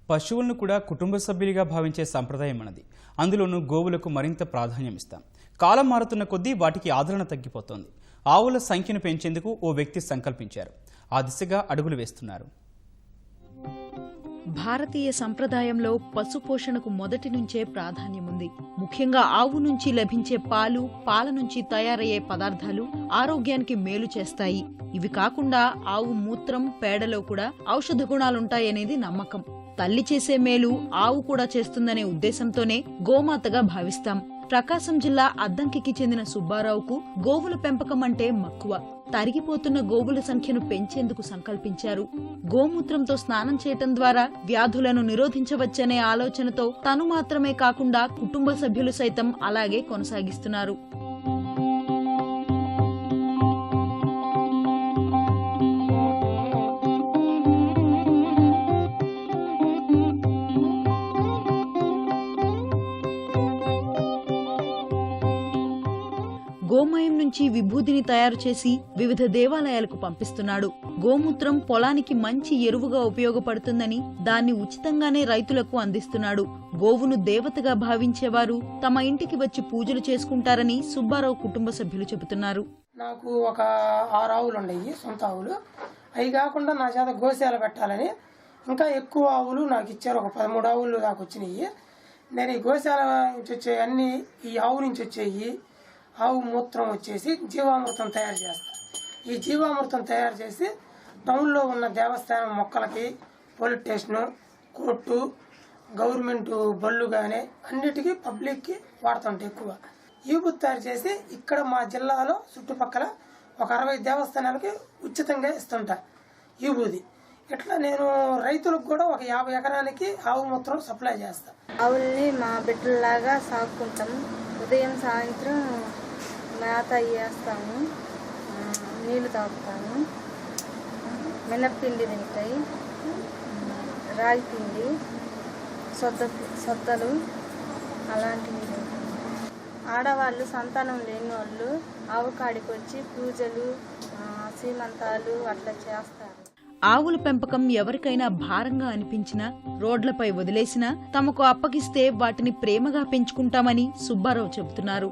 పశువులను కూడా కుటుంబ సభ్యులుగా భావించే సంప్రదాయం మనది. అందులోనూ గోవులకు మరింత ప్రాధాన్యం ఇస్తాం. కాలం మారుతున్న కొద్దీ వాటికి ఆదరణ తగ్గిపోతోంది. ఆవుల సంఖ్యను పెంచేందుకు ఓ వ్యక్తి సంకల్పించారు. ఆ దిశగా అడుగులు వేస్తున్నారు. భారతీయ సంప్రదాయంలో పశుపోషణకు మొదటి నుంచే ప్రాధాన్యముంది. ముఖ్యంగా ఆవు నుంచి లభించే పాలు, పాల నుంచి తయారయ్యే పదార్థాలు ఆరోగ్యానికి మేలు చేస్తాయి. ఇవి కాకుండా ఆవు మూత్రం, పేడలో కూడా ఔషధ గుణాలుంటాయనేది నమ్మకం. తల్లి చేసే మేలు ఆవు కూడా చేస్తుందనే ఉద్దేశంతోనే గోమాతగా భావిస్తాం. ప్రకాశం జిల్లా అద్దంకికి చెందిన సుబ్బారావుకు గోవుల పెంపకం అంటే మక్కువ. తరిగిపోతున్న గోవుల సంఖ్యను పెంచేందుకు సంకల్పించారు. గోమూత్రంతో స్నానం చేయటం ద్వారా వ్యాధులను నిరోధించవచ్చనే ఆలోచనతో తను మాత్రమే కాకుండా కుటుంబ సభ్యులు సైతం అలాగే కొనసాగిస్తున్నారు. గోమయం నుంచి విభూతిని తయారు చేసి వివిధ దేవాలయాలకు పంపిస్తున్నాడు. గోమూత్రం పొలానికి మంచి ఎరువుగా ఉపయోగపడుతుందని దాన్ని ఉచితంగానే రైతులకు అందిస్తున్నాడు. గోవును దేవతగా భావించేవారు తమ ఇంటికి వచ్చి పూజలు చేసుకుంటారని సుబ్బారావు కుటుంబ సభ్యులు చెబుతున్నారు. నాకు ఒక 6 ఆవులు ఉండయి, సొంత ఆవులు. అవి కాకుండా నా చేత గోశాల పెట్టాలని ఇంకా ఎక్కువ ఆవులు నాకు ఇచ్చారు. ఒక 13 ఆవులు దాకా వచ్చినాయి. నేను ఈ గోశాల నుంచి వచ్చే అన్ని ఈ ఆవు నుంచి వచ్చేయి ఆవు మూత్రం వచ్చేసి జీవామృతం తయారు చేస్తాను. ఈ జీవామృతం తయారు చేసి టౌన్లో ఉన్న దేవస్థానం మొక్కలకి, పోలీస్ స్టేషను, కోర్టు, గవర్నమెంట్ బళ్ళు కానీ అన్నిటికీ పబ్లిక్కి వాడుతుంటే ఎక్కువ ఈబుత్ తయారు చేసి ఇక్కడ మా జిల్లాలో చుట్టుపక్కల ఒక 60 దేవస్థానాలకి ఉచితంగా ఇస్తుంటా ఈబూది. ఇట్లా నేను రైతులకు కూడా ఒక 50 ఎకరానికి ఆవు మూత్రం సప్లై చేస్తాను. ఆవుల్ని మా బిడ్డల్లాగా సాగుకుంటాం. ఉదయం సాయంత్రం మేత వేస్తాము, నీళ్లు తాగుతాము, మినప్పిండి తింటాయి, రాగి పిండి, సొద్దలు అలాంటివి తింటాము. ఆడవాళ్ళు సంతానం లేని వాళ్ళు ఆవు కాడికి వచ్చి పూజలు, సీమంతాలు అట్లా చేస్తారు. ఆవుల పెంపకం ఎవరికైనా భారంగా అనిపించినా, రోడ్లపై వదిలేసినా తమకు అప్పగిస్తే వాటిని ప్రేమగా పెంచుకుంటామని సుబ్బారావు చెబుతున్నారు.